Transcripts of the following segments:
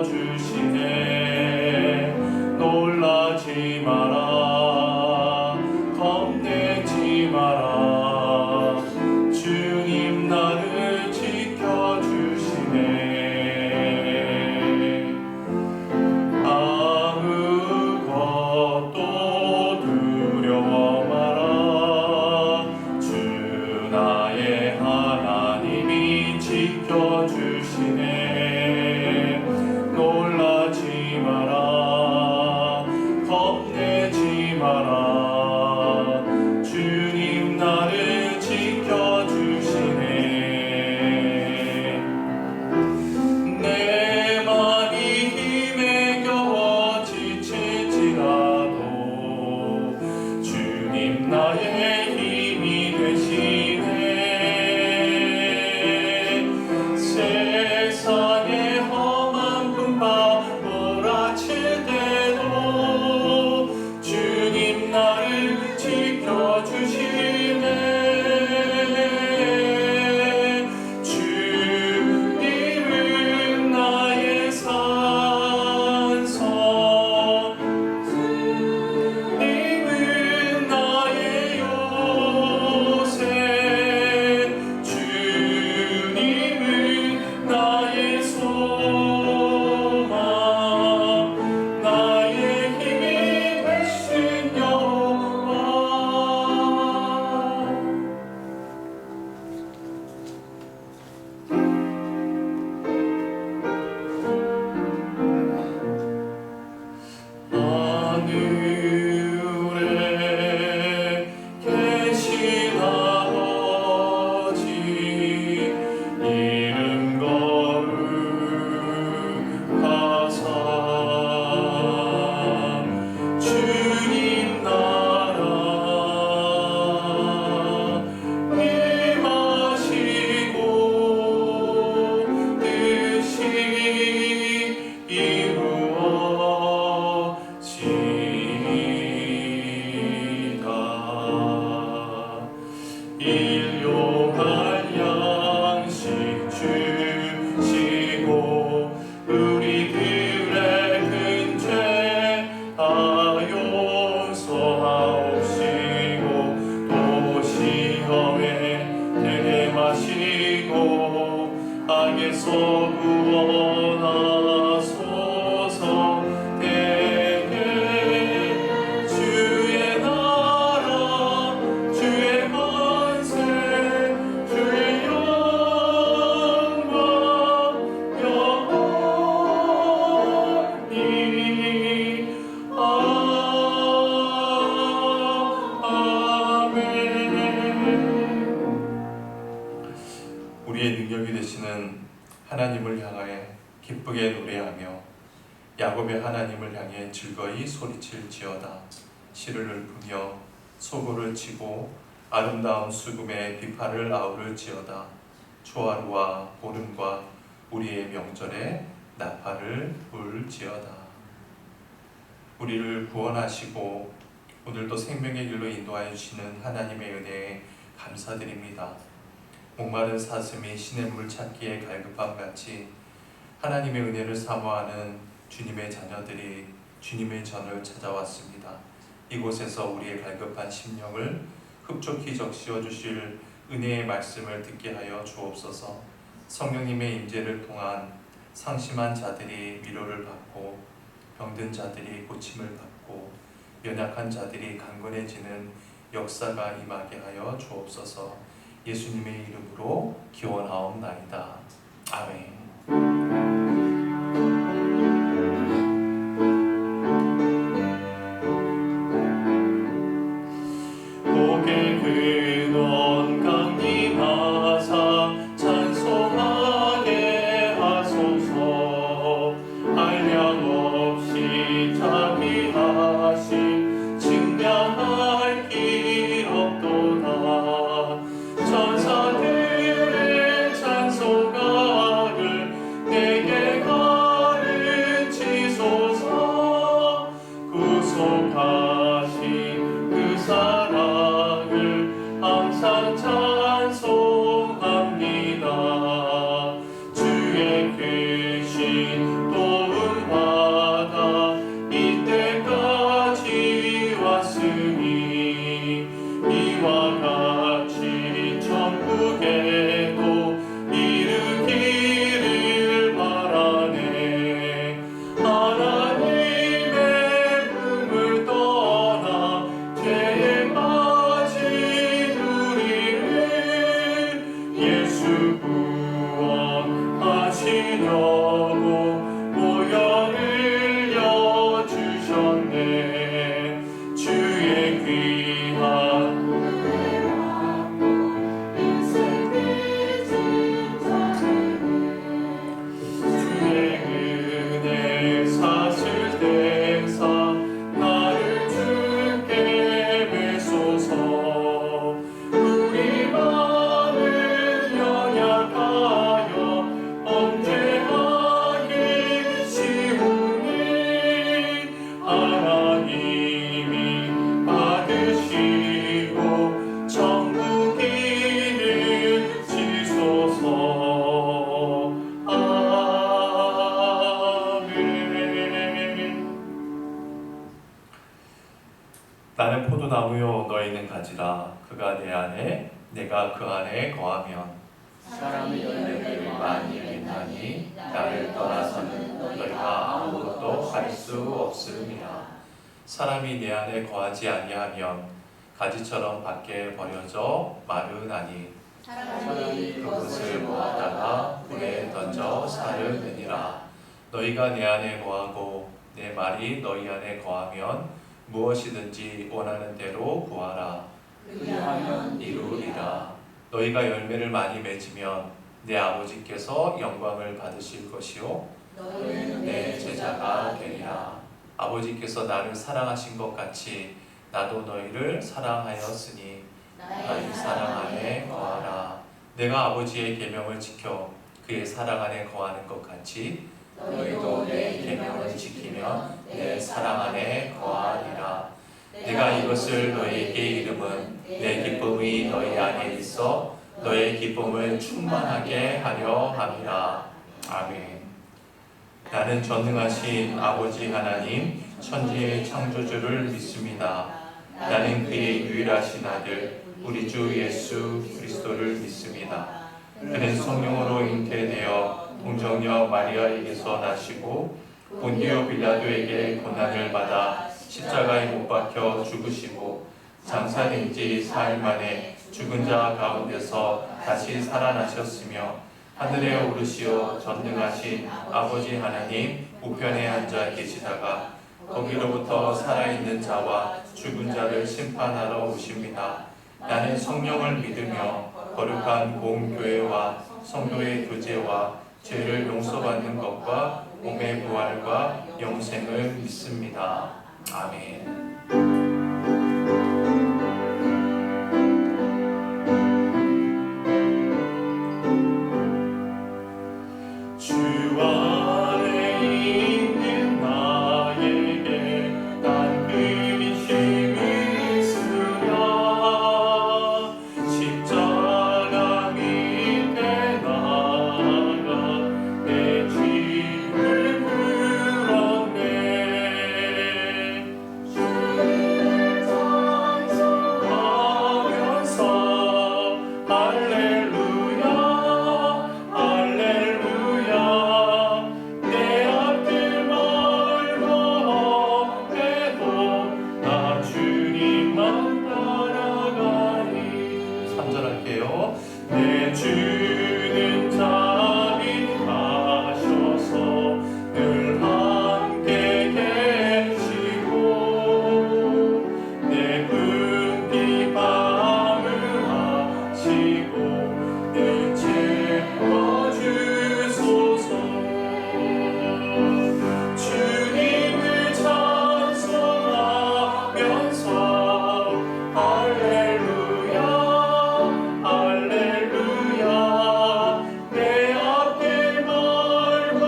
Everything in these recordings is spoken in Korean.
지켜주시네. 놀라지 마라, 겁내지 마라. 주님 나를 지켜주시네. 아무것도 두려워 마라. 주 나의 하나님이 지켜주시네. 놀라지 마라, 겁내지 마라. 주님 나를 지켜주시네. 내 맘이 힘에 겨워 지칠지라도 주님 나의 힘이 되시네. 세상의 험한 풍파 몰아칠 때도 주님 나를 지켜주시네. 주님은 나의 산성, 주님은 나의 요새, 주님은 나의 소망, 나의 힘이 되신 여호와. 하늘에 계신 아버지, 이름 거룩하사 주님 나라 임하시고 뜻이 이루어지이다. 일용할 양식 주시고 우리들의 큰 죄 다 용서하옵시고 또 시험에 들게 마시고 악에서 구원하소서. 내게 주의 나라, 주의 권세, 주의 영광 영원히. 아멘. 우리의 능력이 되시는 하나님을 향하여 기쁘게 노래하며 야곱의 하나님을 향해 즐거이 소리칠지어다. 시를 읊으며 소고를 치고 아름다운 수금의 비파를 아우를지어다. 초하루와 보름과 우리의 명절에 나팔을 불지어다. 우리를 구원하시고 오늘도 생명의 길로 인도하여 주시는 하나님의 은혜에 감사드립니다. 목마른 사슴이 시냇물 찾기에 갈급함 같이 하나님의 은혜를 사모하는 주님의 자녀들이 주님의 전을 찾아왔습니다. 이곳에서 우리의 갈급한 심령을 흡족히 적시어 주실 은혜의 말씀을 듣게 하여 주옵소서. 성령님의 임재를 통한 상심한 자들이 위로를 받고 병든 자들이 고침을 받고 연약한 자들이 강건해지는 역사가 임하게 하여 주옵소서. 예수님의 이름으로 기원하옵나이다. 아멘. 복의 근원 강림하사 찬송하게 하소서. 한량없이 자비하심 증량할 길 없도다. 천사들의 찬송가를 내게 나는 포도나무요 너희는 가지라. 그가 내 안에 내가 그 안에 거하면 사람이 열매를 많이 맺나니 나를 떠나서는 너희가 아무것도 할 수 없음이라. 사람이 내 안에 거하지 아니하면 가지처럼 밖에 버려져 마르나니 사람이 그것을 모아다가 불에 던져 사르느니라. 너희가 내 안에 거하고 내 말이 너희 안에 거하면 무엇이든지 원하는 대로 구하라. 그리하면 이루리라. 너희가 열매를 많이 맺으면 내 아버지께서 영광을 받으실 것이요 너희는 내 제자가 되리라. 아버지께서 나를 사랑하신 것 같이 나도 너희를 사랑하였으니 나의 사랑 안에 거하라. 내가 아버지의 계명을 지켜 그의 사랑 안에 거하는 것 같이 너희도 내 계명을 지키면 내 사랑 안에 거하리라. 내가 이것을 너희에게 이름은 내 기쁨이 너희 안에 있어 너의 기쁨을 충만하게 하려 함이라. 아멘. 나는 전능하신 아버지 하나님 천지의 창조주를 믿습니다. 나는 그의 유일하신 아들 우리 주 예수 그리스도를 믿습니다. 그는 성령으로 잉태되어 동정녀 마리아에게서 나시고 본디오 빌라도에게 고난을 받아 십자가에 못 박혀 죽으시고 장사된 지 사흘 만에 죽은 자 가운데서 다시 살아나셨으며 하늘에 오르시어 전능하신 아버지 하나님 우편에 앉아 계시다가 거기로부터 살아있는 자와 죽은 자를 심판하러 오십니다. 나는 성령을 믿으며 거룩한 공교회와 성도의 교제와 죄를 용서받는 것과 몸의 부활과 영생을 믿습니다. 아멘. 주 안에 있는 나에게 난 근심이 있으랴. 십자가 밑에 나가 내 짐을 풀었네. 주를 찬송하면서 할렐루야 할렐루야. 내 앞길 멀고 나 주님만 따라가리. 3절 할게요. 내 주는 자비하셔서 늘 함께 계시고 내 궁디 방응하시고 늘 채워주소서. 주님을 찬송하면서 할렐루야 할렐루야. 내 앞길 멀고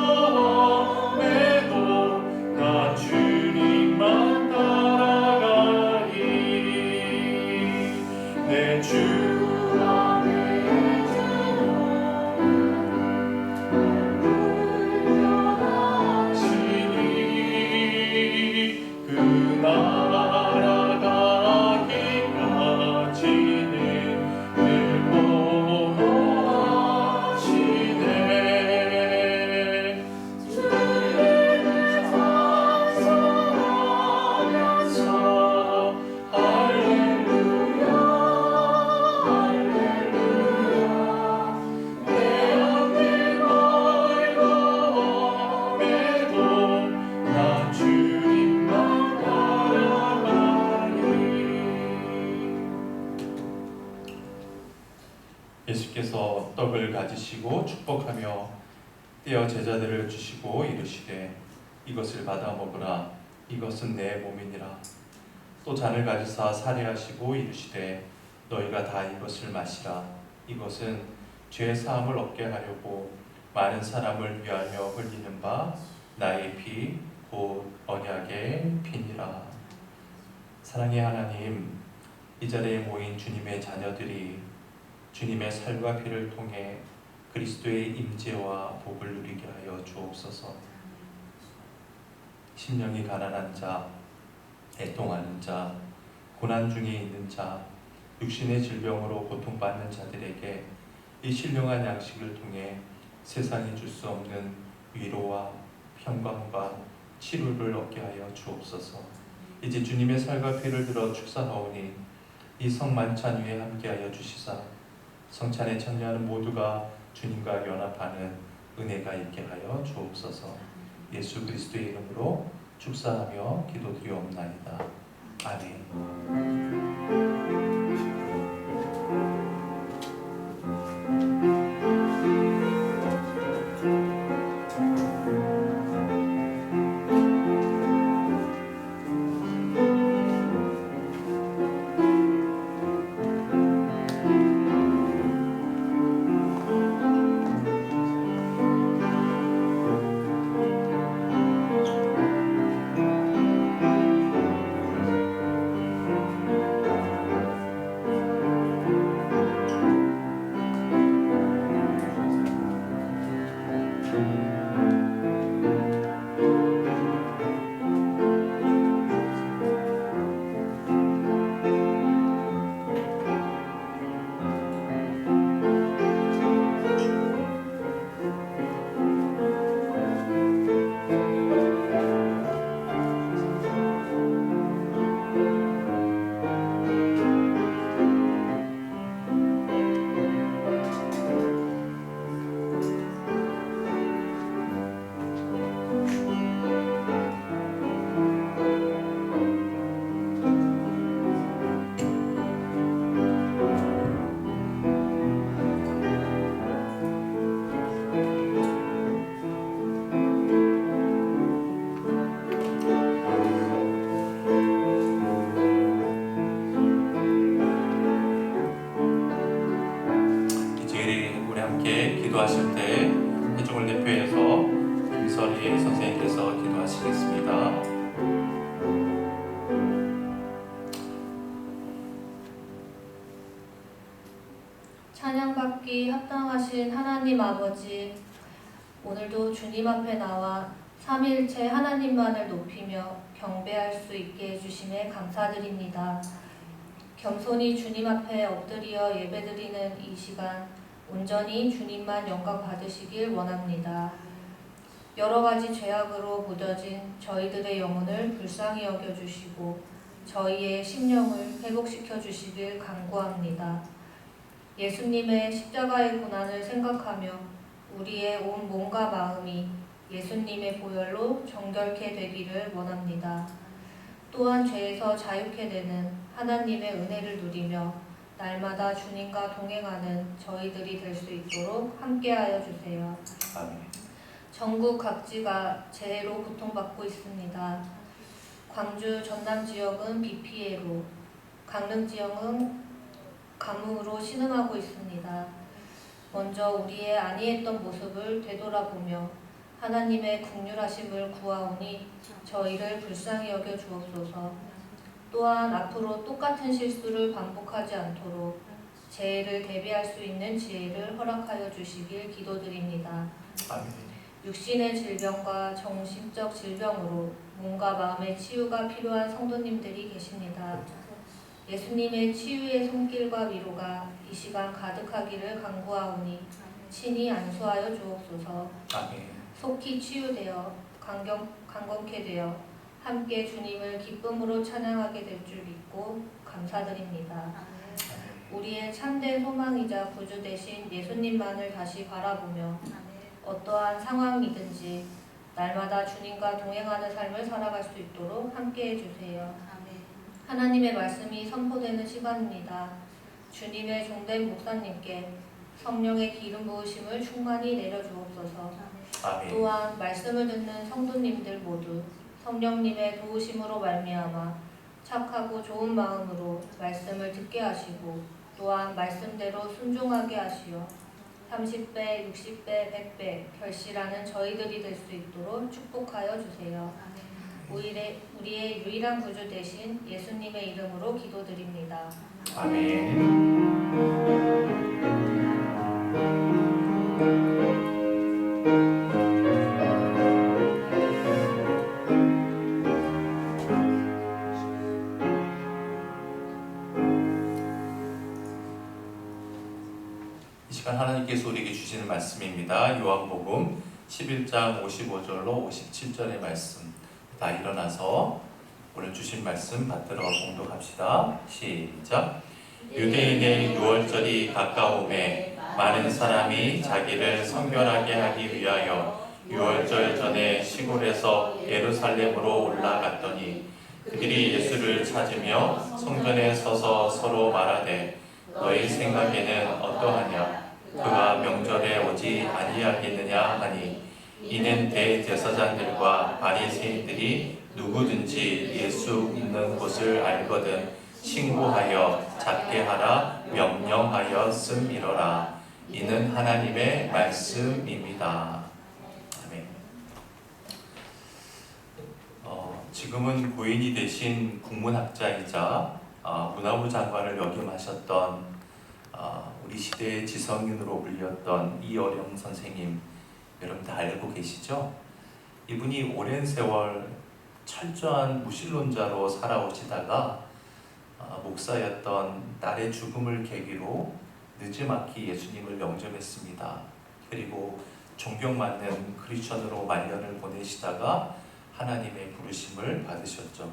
매도 나 주님만 따라가리. 내 주 안에 하시니 그 나라 가기까지는 늘 보호하시네. 주님을 찬송하면서 할렐루야 할렐루야. 내 앞길 멀고 매도 나 주님만 따라가리. 예수께서 떡을 가지시고 축복하며 떼어 제자들을 주시고 이르시되 이것을 받아 먹으라. 이것은 내 몸이니라. 또 잔을 가지사 살해하시고 이르시되 너희가 다 이것을 마시라. 이것은 죄 사함을 얻게 하려고 많은 사람을 위하여 흘리는 바 나의 피 곧 언약의 피니라. 사랑의 하나님, 이 자리에 모인 주님의 자녀들이 주님의 살과 피를 통해 그리스도의 임재와 복을 누리게 하여 주옵소서. 심령이 가난한 자, 애통하는 자, 고난 중에 있는 자, 육신의 질병으로 고통받는 자들에게 이 신령한 양식을 통해 세상이 줄 수 없는 위로와 평강과 치료를 얻게 하여 주옵소서. 이제 주님의 살과 피를 들어 축사하오니 이 성만찬 위에 함께하여 주시사 성찬에 참여하는 모두가 주님과 연합하는 은혜가 있게 하여 주옵소서. 예수 그리스도의 이름으로 축사하며 기도드리옵나이다. 아멘. 우리 함께 기도하실 때 회중을 대표해서 김설희 선생님께서 기도하시겠습니다. 찬양받기 합당하신 하나님 아버지, 오늘도 주님 앞에 나와 삼위일체 하나님만을 높이며 경배할 수 있게 해주심에 감사드립니다. 겸손히 주님 앞에 엎드려 예배드리는 이 시간 온전히 주님만 영광 받으시길 원합니다. 여러 가지 죄악으로 무뎌진 저희들의 영혼을 불쌍히 여겨주시고 저희의 심령을 회복시켜 주시길 간구합니다. 예수님의 십자가의 고난을 생각하며 우리의 온 몸과 마음이 예수님의 보혈로 정결케 되기를 원합니다. 또한 죄에서 자유케 되는 하나님의 은혜를 누리며 날마다 주님과 동행하는 저희들이 될 수 있도록 함께하여 주세요. 아멘. 전국 각지가 재해로 고통받고 있습니다. 광주 전남 지역은 비 피해로, 강릉 지역은 가뭄으로 신음하고 있습니다. 먼저 우리의 안이했던 모습을 되돌아보며 하나님의 긍휼하심을 구하오니 저희를 불쌍히 여겨 주옵소서. 또한 앞으로 똑같은 실수를 반복하지 않도록 재해를 대비할 수 있는 지혜를 허락하여 주시길 기도드립니다. 아멘. 육신의 질병과 정신적 질병으로 몸과 마음의 치유가 필요한 성도님들이 계십니다. 예수님의 치유의 손길과 위로가 이 시간 가득하기를 간구하오니 친히 안수하여 주옵소서. 아멘. 속히 치유되어 강건케 되어 함께 주님을 기쁨으로 찬양하게 될 줄 믿고 감사드립니다. 우리의 참된 소망이자 구주 되신 예수님만을 다시 바라보며 어떠한 상황이든지 날마다 주님과 동행하는 삶을 살아갈 수 있도록 함께 해주세요. 하나님의 말씀이 선포되는 시간입니다. 주님의 종된 목사님께 성령의 기름 부으심을 충만히 내려주옵소서. 아멘. 또한 말씀을 듣는 성도님들 모두 성령님의 도우심으로 말미암아 착하고 좋은 마음으로 말씀을 듣게 하시고 또한 말씀대로 순종하게 하시어 30배, 60배, 100배 결실하는 저희들이 될 수 있도록 축복하여 주세요. 우리의 유일한 구주 되신 예수님의 이름으로 기도드립니다. 아멘. 시간 하나님께서 우리에게 주시는 말씀입니다. 요한복음 11장 55절로 57절의 말씀. 다 일어나서 오늘 주신 말씀 받들어 봉독합시다. 시작. 유대인의 유월절이 가까우매 많은 사람이 자기를 성결하게 하기 위하여 유월절 전에 시골에서 예루살렘으로 올라갔더니 그들이 예수를 찾으며 성전에 서서 서로 말하되 너희 생각에는 어떠하냐? 그가 명절에 오지 아니하겠느냐 하니 이는 대제사장들과 바리새인들이 누구든지 예수 있는 곳을 알거든 신고하여 잡게 하라 명령하였음이러라. 이는 하나님의 말씀입니다. 아멘. 지금은 고인이 되신 국문학자이자 문화부 장관을 역임하셨던 우리 시대의 지성인으로 불렸던 이어령 선생님, 여러분 다 알고 계시죠? 이분이 오랜 세월 철저한 무신론자로 살아오시다가 목사였던 딸의 죽음을 계기로 늦지막히 예수님을 영접했습니다. 그리고 존경받는 크리스천으로 말년을 보내시다가 하나님의 부르심을 받으셨죠.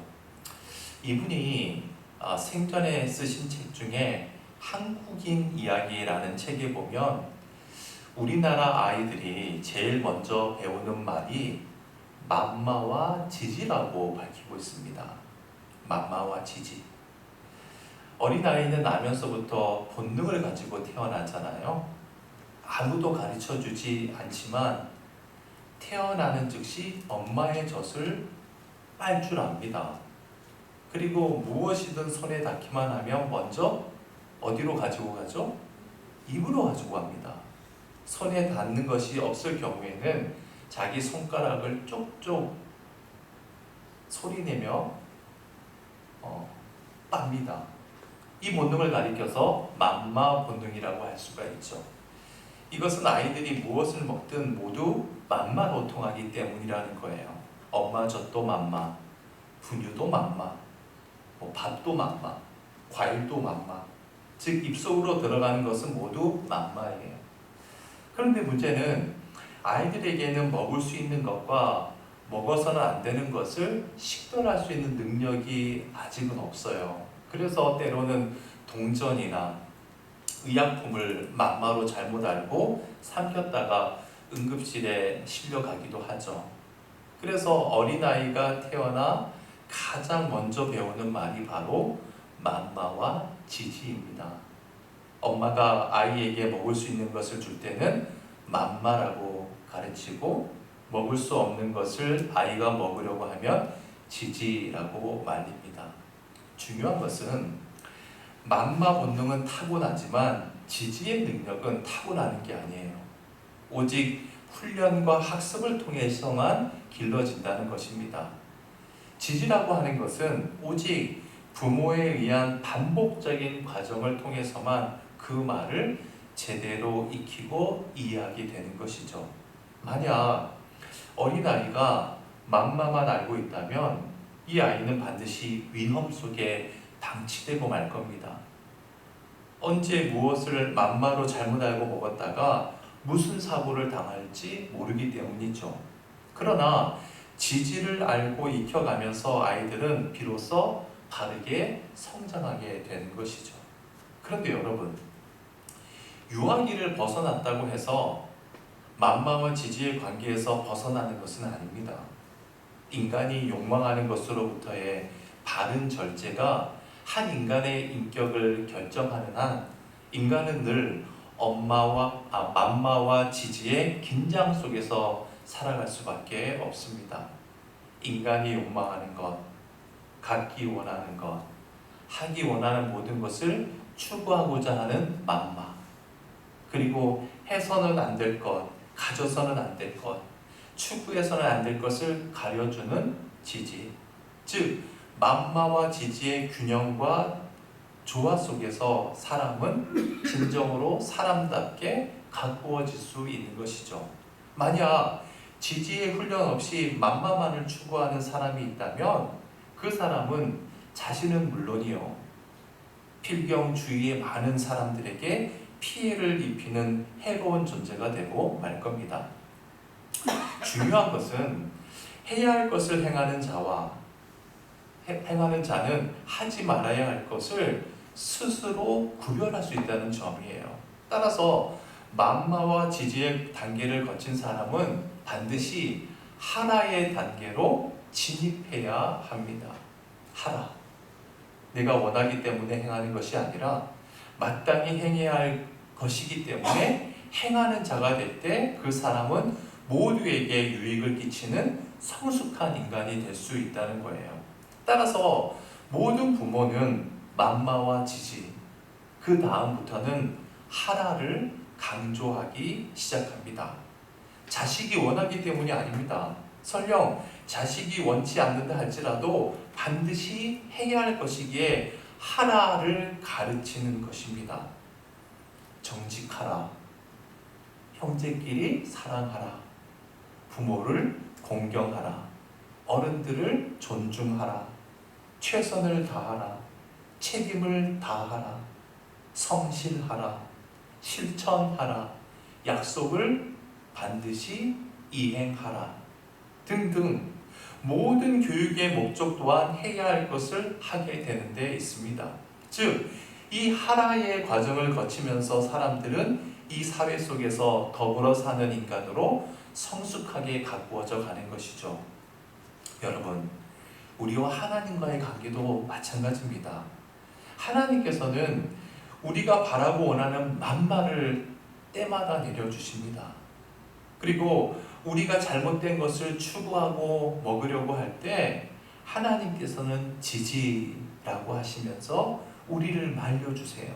이분이 생전에 쓰신 책 중에 한국인 이야기라는 책에 보면 우리나라 아이들이 제일 먼저 배우는 말이 맘마와 지지라고 밝히고 있습니다. 맘마와 지지. 어린아이는 나면서부터 본능을 가지고 태어나잖아요. 아무도 가르쳐주지 않지만 태어나는 즉시 엄마의 젖을 빨 줄 압니다. 그리고 무엇이든 손에 닿기만 하면 먼저 어디로 가지고 가죠? 입으로 가지고 갑니다. 손에 닿는 것이 없을 경우에는 자기 손가락을 쪽쪽 소리내며 빱니다. 이 본능을 가리켜서 맘마 본능이라고 할 수가 있죠. 이것은 아이들이 무엇을 먹든 모두 맘마로 통하기 때문이라는 거예요. 엄마 젖도 맘마, 분유도 맘마, 밥도 맘마, 과일도 맘마. 즉 입속으로 들어가는 것은 모두 맘마예요. 그런데 문제는 아이들에게는 먹을 수 있는 것과 먹어서는 안 되는 것을 식별할 수 있는 능력이 아직은 없어요. 그래서 때로는 동전이나 의약품을 맘마로 잘못 알고 삼켰다가 응급실에 실려가기도 하죠. 그래서 어린아이가 태어나 가장 먼저 배우는 말이 바로 맘마와 지지입니다. 엄마가 아이에게 먹을 수 있는 것을 줄 때는 맘마라고 가르치고 먹을 수 없는 것을 아이가 먹으려고 하면 지지라고 말립니다. 중요한 것은 맘마 본능은 타고나지만 지지의 능력은 타고나는 게 아니에요. 오직 훈련과 학습을 통해서만 길러진다는 것입니다. 지지라고 하는 것은 오직 부모에 의한 반복적인 과정을 통해서만 그 말을 제대로 익히고 이해하게 되는 것이죠. 만약 어린아이가 맘마만 알고 있다면 이 아이는 반드시 위험 속에 방치되고 말 겁니다. 언제 무엇을 맘마로 잘못 알고 먹었다가 무슨 사고를 당할지 모르기 때문이죠. 그러나 지지를 알고 익혀가면서 아이들은 비로소 바르게 성장하게 되는 것이죠. 그런데 여러분, 유아기를 벗어났다고 해서 맘마와 지지의 관계에서 벗어나는 것은 아닙니다. 인간이 욕망하는 것으로부터의 바른 절제가 한 인간의 인격을 결정하는 한 인간은 늘 맘마와 지지의 긴장 속에서 살아갈 수밖에 없습니다. 인간이 욕망하는 것, 갖기 원하는 것, 하기 원하는 모든 것을 추구하고자 하는 맘마, 그리고 해서는 안 될 것, 가져서는 안 될 것, 추구해서는 안 될 것을 가려주는 지지. 즉 맘마와 지지의 균형과 조화 속에서 사람은 진정으로 사람답게 가꾸어질 수 있는 것이죠. 만약 지지의 훈련 없이 맘마만을 추구하는 사람이 있다면 그 사람은 자신은 물론이요 필경 주위의 많은 사람들에게 피해를 입히는 해로운 존재가 되고 말 겁니다. 중요한 것은 해야 할 것을 행하는 자는 하지 말아야 할 것을 스스로 구별할 수 있다는 점이에요. 따라서 만마와 지지의 단계를 거친 사람은 반드시 하라의 단계로 진입해야 합니다. 하라. 내가 원하기 때문에 행하는 것이 아니라 마땅히 행해야 할 것이기 때문에 행하는 자가 될 때 그 사람은 모두에게 유익을 끼치는 성숙한 인간이 될 수 있다는 거예요. 따라서 모든 부모는 만마와 지지, 그 다음부터는 하라를 강조하기 시작합니다. 자식이 원하기 때문이 아닙니다. 설령 자식이 원치 않는다 할지라도 반드시 해야 할 것이기에 하라를 가르치는 것입니다. 정직하라, 형제끼리 사랑하라, 부모를 공경하라, 어른들을 존중하라, 최선을 다하라, 책임을 다하라, 성실하라, 실천하라, 약속을 반드시 이행하라 등등 모든 교육의 목적 또한 해야 할 것을 하게 되는 데 있습니다. 즉, 이 하라의 과정을 거치면서 사람들은 이 사회 속에서 더불어 사는 인간으로 성숙하게 가꾸어져 가는 것이죠. 여러분, 우리와 하나님과의 관계도 마찬가지입니다. 하나님께서는 우리가 바라고 원하는 만마를 때마다 내려주십니다. 그리고 우리가 잘못된 것을 추구하고 먹으려고 할 때 하나님께서는 지지라고 하시면서 우리를 말려주세요.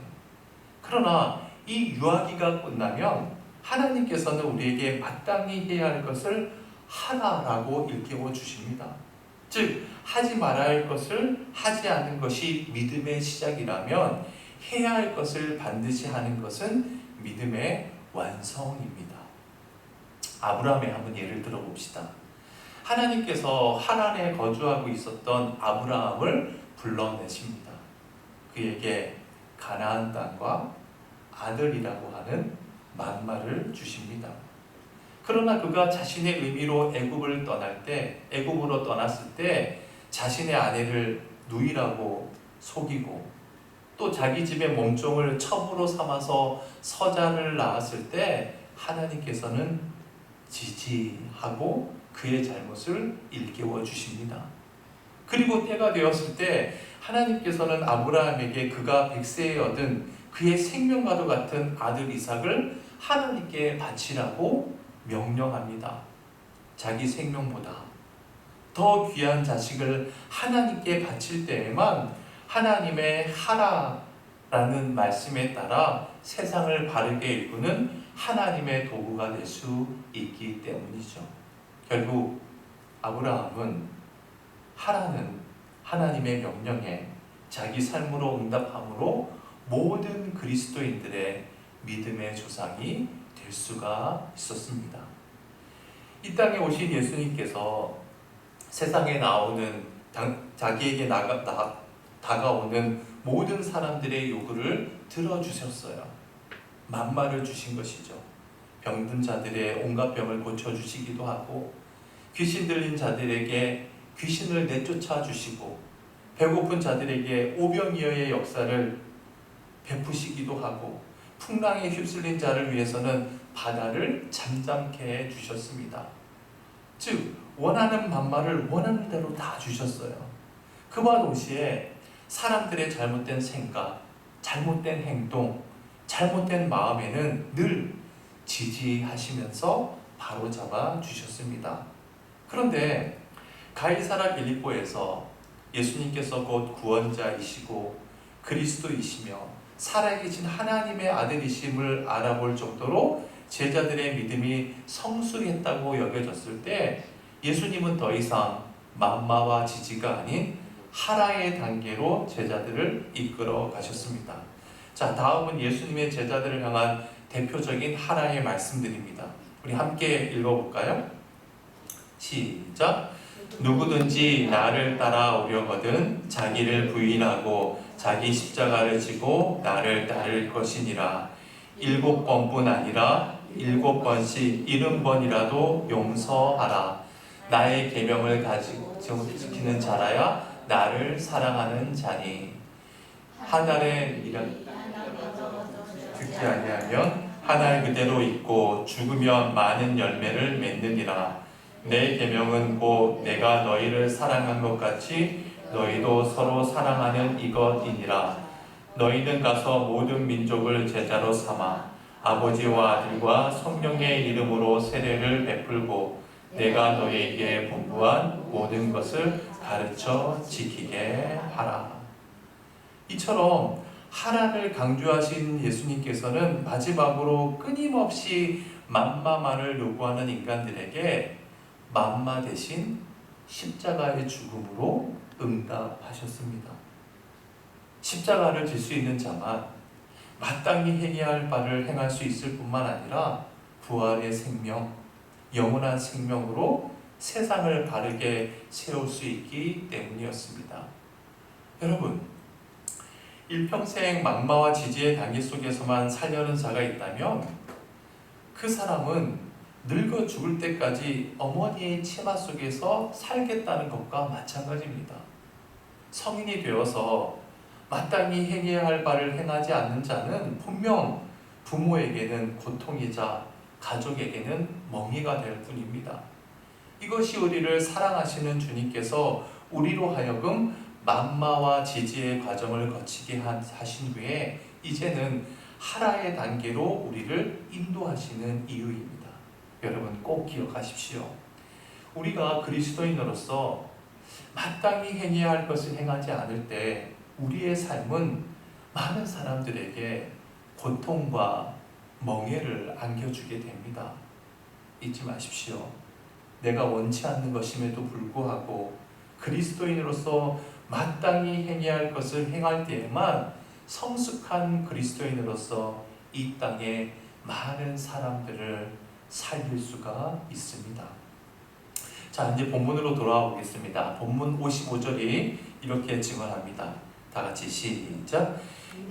그러나 이 유아기가 끝나면 하나님께서는 우리에게 마땅히 해야 할 것을 하라라고 일깨워 주십니다. 즉, 하지 말아야 할 것을 하지 않는 것이 믿음의 시작이라면 해야 할 것을 반드시 하는 것은 믿음의 완성입니다. 아브라함의 한번 예를 들어봅시다. 하나님께서 하란에 거주하고 있었던 아브라함을 불러내십니다. 그에게 가나안 땅과 아들이라고 하는 만마를 주십니다. 그러나 그가 자신의 의미로 애굽으로 떠났을 때 자신의 아내를 누이라고 속이고 또 자기 집의 몸종을 첩으로 삼아서 서자를 낳았을 때 하나님께서는 지지하고 그의 잘못을 일깨워 주십니다. 그리고 때가 되었을 때 하나님께서는 아브라함에게 그가 백세에 얻은 그의 생명과도 같은 아들 이삭을 하나님께 바치라고 명령합니다. 자기 생명보다 더 귀한 자식을 하나님께 바칠 때에만 하나님의 하라라는 말씀에 따라 세상을 바르게 일구는 하나님의 도구가 될 수 있기 때문이죠. 결국 아브라함은 하라는 하나님의 명령에 자기 삶으로 응답함으로 모든 그리스도인들의 믿음의 조상이 될 수가 있었습니다. 이 땅에 오신 예수님께서 세상에 나오는 자기에게 다가오는 모든 사람들의 요구를 들어주셨어요. 만마를 주신 것이죠. 병든 자들의 온갖 병을 고쳐주시기도 하고 귀신 들린 자들에게 귀신을 내쫓아 주시고 배고픈 자들에게 오병이어의 역사를 베푸시기도 하고 풍랑에 휩쓸린 자를 위해서는 바다를 잠잠케 해 주셨습니다. 즉, 원하는 만마를 원하는 대로 다 주셨어요. 그와 동시에 사람들의 잘못된 생각, 잘못된 행동, 잘못된 마음에는 늘 지지하시면서 바로잡아 주셨습니다. 그런데 가이사라 빌립보에서 예수님께서 곧 구원자이시고 그리스도이시며 살아계신 하나님의 아들이심을 알아볼 정도로 제자들의 믿음이 성숙했다고 여겨졌을 때 예수님은 더 이상 만마와 지지가 아닌 하라의 단계로 제자들을 이끌어 가셨습니다. 자, 다음은 예수님의 제자들을 향한 대표적인 하라의 말씀들입니다. 우리 함께 읽어볼까요? 시작. 누구든지 나를 따라오려거든 자기를 부인하고 자기 십자가를 지고 나를 따를 것이니라. 7번뿐 아니라 7번씩 70번이라도 용서하라. 나의 계명을 가지고 지키는 자라야 나를 사랑하는 자니. 한 알에 듣지 아니하면 한 알 그대로 있고 죽으면 많은 열매를 맺느니라. 내 계명은 곧 내가 너희를 사랑한 것 같이 너희도 서로 사랑하는 이것이니라. 너희는 가서 모든 민족을 제자로 삼아 아버지와 아들과 성령의 이름으로 세례를 베풀고 내가 너희에게 분부한 모든 것을 가르쳐 지키게 하라. 이처럼 하나를 강조하신 예수님께서는 마지막으로 끊임없이 만마만을 요구하는 인간들에게 만마 대신 십자가의 죽음으로 응답하셨습니다. 십자가를 질 수 있는 자만 마땅히 행해야 할 바를 행할 수 있을 뿐만 아니라 부활의 생명, 영원한 생명으로 세상을 바르게 세울 수 있기 때문이었습니다. 여러분, 일평생 막마와 지지의 단계 속에서만 살려는 자가 있다면 그 사람은 늙어 죽을 때까지 어머니의 치마 속에서 살겠다는 것과 마찬가지입니다. 성인이 되어서 마땅히 행해야 할 바를 행하지 않는 자는 분명 부모에게는 고통이자 가족에게는 멍해가 될 뿐입니다. 이것이 우리를 사랑하시는 주님께서 우리로 하여금 만마와 지지의 과정을 거치게 하신 후에 이제는 하라의 단계로 우리를 인도하시는 이유입니다. 여러분 꼭 기억하십시오. 우리가 그리스도인으로서 마땅히 행해야 할 것을 행하지 않을 때 우리의 삶은 많은 사람들에게 고통과 멍해를 안겨주게 됩니다. 잊지 마십시오. 내가 원치 않는 것임에도 불구하고 그리스도인으로서 마땅히 행해야 할 것을 행할 때에만 성숙한 그리스도인으로서 이 땅에 많은 사람들을 살릴 수가 있습니다. 자, 이제 본문으로 돌아와 보겠습니다. 본문 55절이 이렇게 증언합니다. 다 같이 시작.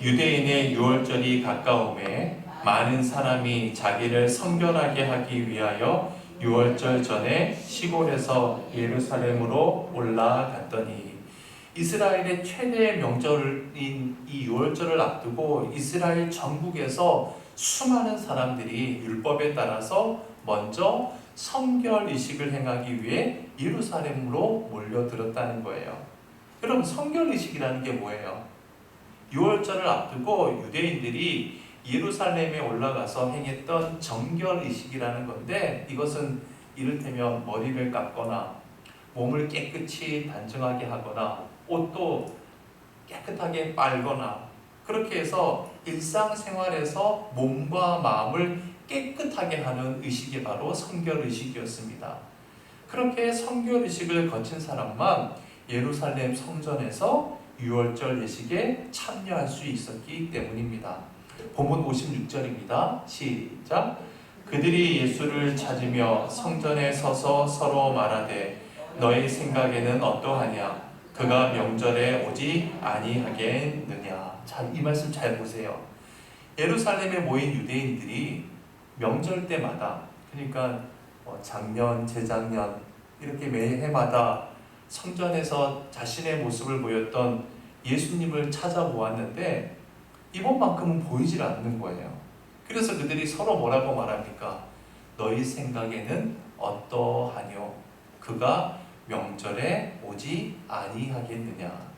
유대인의 유월절이 가까움에 많은 사람이 자기를 성결하게 하기 위하여 유월절 전에 시골에서 예루살렘으로 올라갔더니 이스라엘의 최대 명절인 이 유월절을 앞두고 이스라엘 전국에서 수많은 사람들이 율법에 따라서 먼저 성결 의식을 행하기 위해 예루살렘으로 몰려들었다는 거예요. 여러분, 성결 의식이라는 게 뭐예요? 유월절을 앞두고 유대인들이 예루살렘에 올라가서 행했던 정결 의식이라는 건데, 이것은 이를테면 머리를 깎거나 몸을 깨끗이 단정하게 하거나 옷도 깨끗하게 빨거나 그렇게 해서 일상생활에서 몸과 마음을 깨끗하게 하는 의식이 바로 성결의식이었습니다. 그렇게 성결의식을 거친 사람만 예루살렘 성전에서 유월절 예식에 참여할 수 있었기 때문입니다. 본문 56절입니다. 시작. 그들이 예수를 찾으며 성전에 서서 서로 말하되 너희 생각에는 어떠하냐? 그가 명절에 오지 아니하겠느냐? 자, 이 말씀 잘 보세요. 예루살렘에 모인 유대인들이 명절 때마다, 그러니까 작년, 재작년 이렇게 매해마다 성전에서 자신의 모습을 보였던 예수님을 찾아보았는데 이번만큼은 보이질 않는 거예요. 그래서 그들이 서로 뭐라고 말합니까? 너희 생각에는 어떠하뇨? 그가 명절에 오지 아니하겠느냐?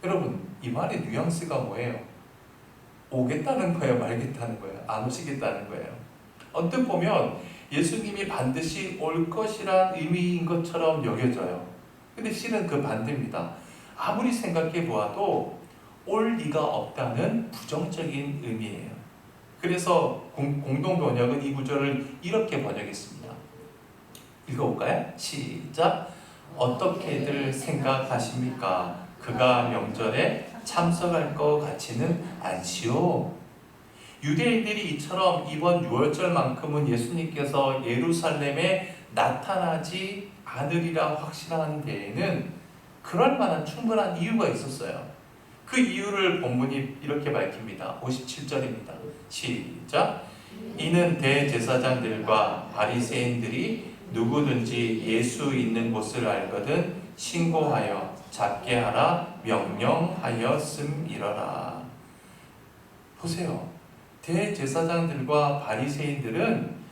여러분, 이 말의 뉘앙스가 뭐예요? 오겠다는 거예요? 말겠다는 거예요? 안 오시겠다는 거예요? 언뜻 보면 예수님이 반드시 올 것이란 의미인 것처럼 여겨져요. 근데 실은 그 반대입니다. 아무리 생각해 보아도 올 리가 없다는 부정적인 의미예요. 그래서 공동 번역은 이 구절을 이렇게 번역했습니다. 읽어볼까요? 시작. 어떻게들 생각하십니까? 그가 명절에 참석할 것 같지는 않지요. 유대인들이 이처럼 이번 유월절만큼은 예수님께서 예루살렘에 나타나지 않으리라 확신한 데에는 그럴 만한 충분한 이유가 있었어요. 그 이유를 본문이 이렇게 밝힙니다. 57절입니다. 시작. 이는 대제사장들과 바리새인들이 누구든지 예수 있는 곳을 알거든 신고하여 잡게 하라 명령하였음이러라. 보세요. 대제사장들과 바리새인들은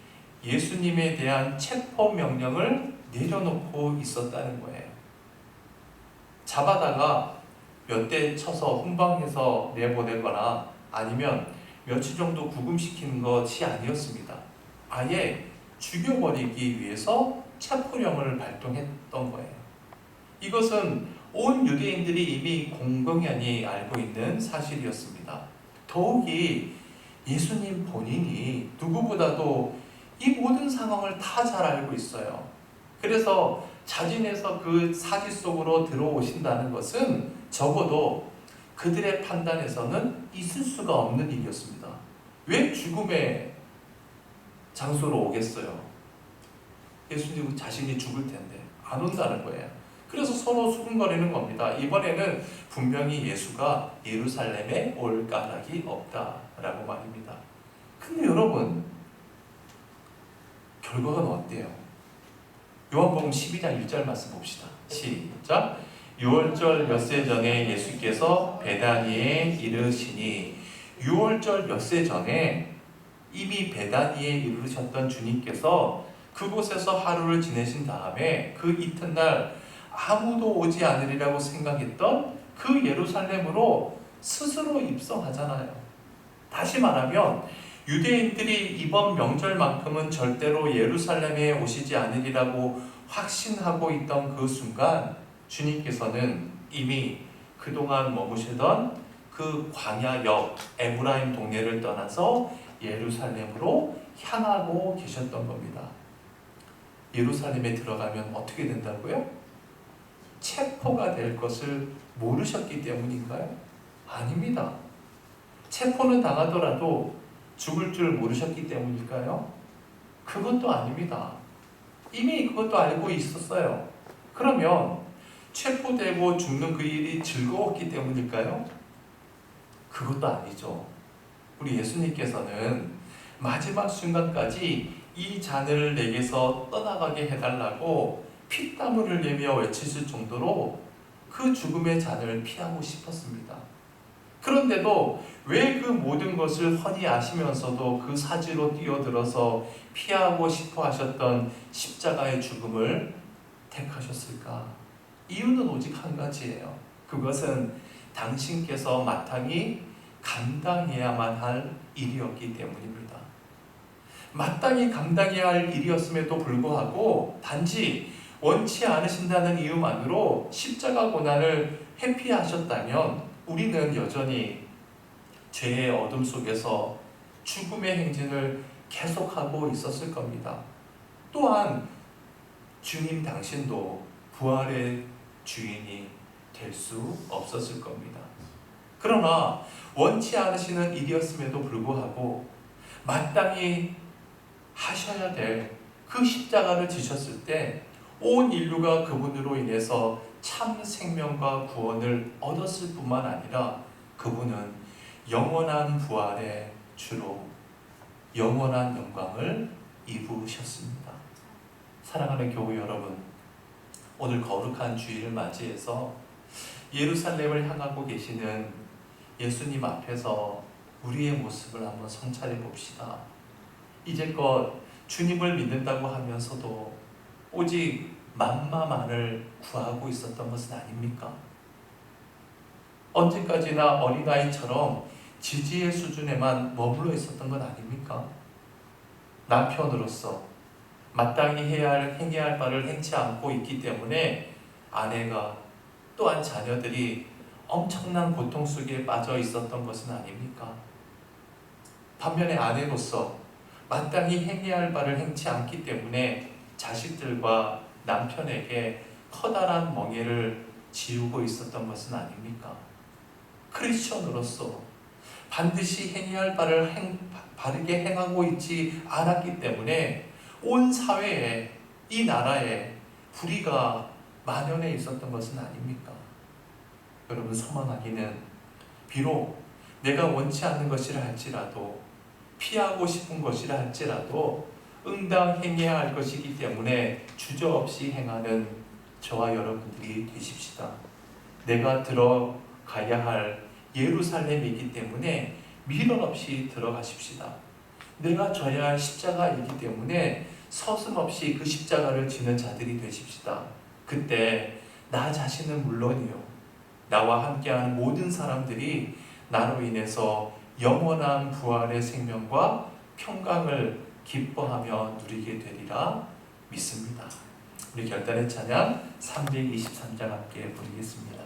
예수님에 대한 체포 명령을 내려놓고 있었다는 거예요. 잡아다가 몇 대 쳐서 훈방해서 내보내거나 아니면 며칠 정도 구금시키는 것이 아니었습니다. 아예 죽여버리기 위해서 체포령을 발동했던 거예요. 이것은 온 유대인들이 이미 공공연히 알고 있는 사실이었습니다. 더욱이 예수님 본인이 누구보다도 이 모든 상황을 다 잘 알고 있어요. 그래서 자진해서 그 사지 속으로 들어오신다는 것은 적어도 그들의 판단에서는 있을 수가 없는 일이었습니다. 왜 죽음의 장소로 오겠어요? 예수님 자신이 죽을 텐데 안 온다는 거예요. 그래서 서로 수군거리는 겁니다. 이번에는 분명히 예수가 예루살렘에 올 까닭이 없다라고 말입니다. 근데 여러분, 결과는 어때요? 요한복음 12장 1절 말씀 봅시다. 시작. 6월절 엿새 전에 예수께서 베다니에 이르시니, 6월절 엿새 전에 이미 베다니에 이르셨던 주님께서 그곳에서 하루를 지내신 다음에 그 이튿날 아무도 오지 않으리라고 생각했던 그 예루살렘으로 스스로 입성하잖아요. 다시 말하면 유대인들이 이번 명절만큼은 절대로 예루살렘에 오시지 않으리라고 확신하고 있던 그 순간 주님께서는 이미 그동안 머무시던 그 광야 옆 에브라임 동네를 떠나서 예루살렘으로 향하고 계셨던 겁니다. 예루살렘에 들어가면 어떻게 된다고요? 체포가 될 것을 모르셨기 때문인가요? 아닙니다. 체포는 당하더라도 죽을 줄 모르셨기 때문일까요? 그것도 아닙니다. 이미 그것도 알고 있었어요. 그러면 체포되고 죽는 그 일이 즐거웠기 때문일까요? 그것도 아니죠. 우리 예수님께서는 마지막 순간까지 이 잔을 내게서 떠나가게 해달라고 피땀을 흘리며 외치실 정도로 그 죽음의 잔을 피하고 싶었습니다. 그런데도 왜 그 모든 것을 훤히 아시면서도 그 사지로 뛰어들어서 피하고 싶어 하셨던 십자가의 죽음을 택하셨을까? 이유는 오직 한 가지예요. 그것은 당신께서 마땅히 감당해야만 할 일이었기 때문입니다. 마땅히 감당해야 할 일이었음에도 불구하고 단지 원치 않으신다는 이유만으로 십자가 고난을 회피하셨다면 우리는 여전히 죄의 어둠 속에서 죽음의 행진을 계속하고 있었을 겁니다. 또한 주님 당신도 부활의 주인이 될 수 없었을 겁니다. 그러나 원치 않으시는 일이었음에도 불구하고 마땅히 하셔야 될 그 십자가를 지셨을 때 온 인류가 그분으로 인해서 참 생명과 구원을 얻었을 뿐만 아니라 그분은 영원한 부활의 주로 영원한 영광을 입으셨습니다. 사랑하는 교우 여러분, 오늘 거룩한 주일을 맞이해서 예루살렘을 향하고 계시는 예수님 앞에서 우리의 모습을 한번 성찰해 봅시다. 이제껏 주님을 믿는다고 하면서도 오직 만마만을 구하고 있었던 것은 아닙니까? 언제까지나 어린아이처럼 지지의 수준에만 머물러 있었던 것 아닙니까? 남편으로서 마땅히 행해야 할 바를 행치 않고 있기 때문에 아내가 또한 자녀들이 엄청난 고통 속에 빠져 있었던 것은 아닙니까? 반면에 아내로서 마땅히 행해야 할 바를 행치 않기 때문에 자식들과 남편에게 커다란 멍해를 지우고 있었던 것은 아닙니까? 크리스천으로서 반드시 행해야 할 바를 바르게 행하고 있지 않았기 때문에 온 사회에, 이 나라에 불의가 만연해 있었던 것은 아닙니까? 여러분, 소망하기는 비록 내가 원치 않는 것이라 할지라도, 피하고 싶은 것이라 할지라도 응당 행해야 할 것이기 때문에 주저없이 행하는 저와 여러분들이 되십시다. 내가 들어가야 할 예루살렘이기 때문에 미련 없이 들어가십시다. 내가 져야 할 십자가이기 때문에 서슴없이 그 십자가를 지는 자들이 되십시다. 그때 나 자신은 물론이요, 나와 함께하는 모든 사람들이 나로 인해서 영원한 부활의 생명과 평강을 기뻐하며 누리게 되리라 믿습니다. 우리 결단의 찬양 323장 함께 부르겠습니다.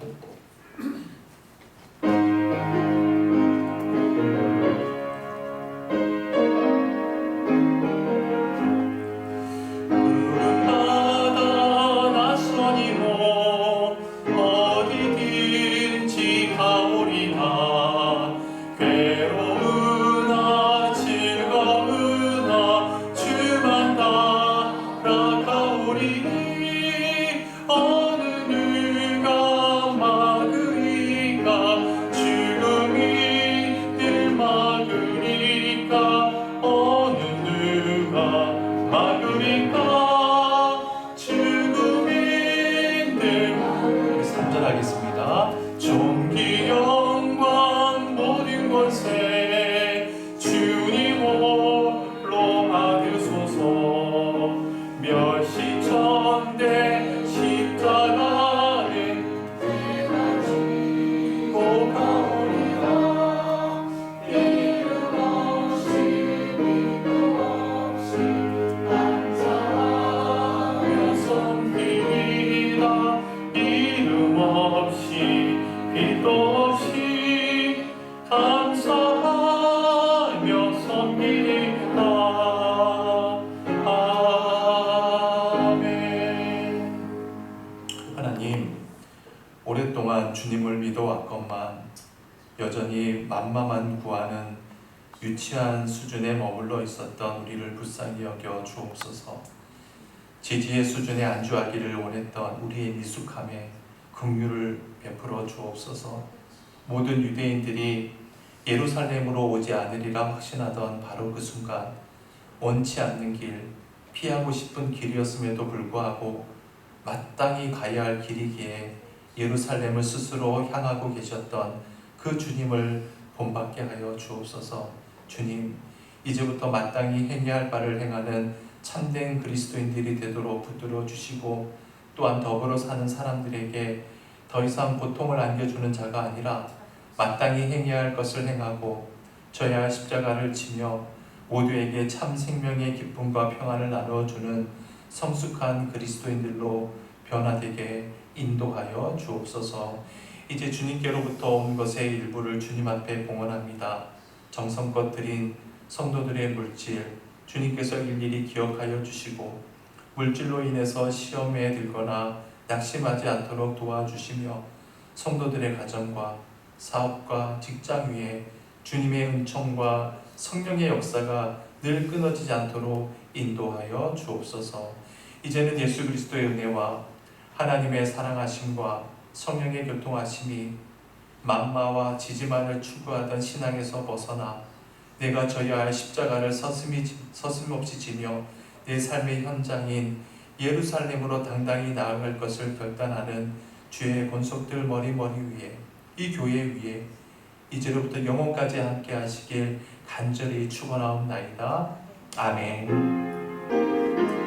오랫동안 주님을 믿어왔건만 여전히 맘마만 구하는 유치한 수준에 머물러 있었던 우리를 불쌍히 여겨 주옵소서. 지지의 수준에 안주하기를 원했던 우리의 미숙함에 긍휼을 베풀어 주옵소서. 모든 유대인들이 예루살렘으로 오지 않으리라 확신하던 바로 그 순간, 원치 않는 길, 피하고 싶은 길이었음에도 불구하고 마땅히 가야 할 길이기에 예루살렘을 스스로 향하고 계셨던 그 주님을 본받게 하여 주옵소서. 주님, 이제부터 마땅히 행해야 할 바를 행하는 참된 그리스도인들이 되도록 붙들어 주시고, 또한 더불어 사는 사람들에게 더 이상 고통을 안겨주는 자가 아니라 마땅히 행해야 할 것을 행하고 져야 할 십자가를 지며 모두에게 참 생명의 기쁨과 평안을 나누어주는 성숙한 그리스도인들로 변화되게 인도하여 주옵소서. 이제 주님께로부터 온 것의 일부를 주님 앞에 봉헌합니다. 정성껏 드린 성도들의 물질, 주님께서 일일이 기억하여 주시고 물질로 인해서 시험에 들거나 낙심하지 않도록 도와주시며 성도들의 가정과 사업과 직장 위에 주님의 은총과 성령의 역사가 늘 끊어지지 않도록 인도하여 주옵소서. 이제는 예수 그리스도의 은혜와 하나님의 사랑하심과 성령의 교통하심이 만마와 지지만을 추구하던 신앙에서 벗어나 내가 져야 할 십자가를 서슴없이 지며 내 삶의 현장인 예루살렘으로 당당히 나아갈 것을 결단하는 주의 권속들 머리머리 위에, 이 교회 위에 이제로부터 영원까지 함께 하시길 간절히 축원하옵나이다. 아멘.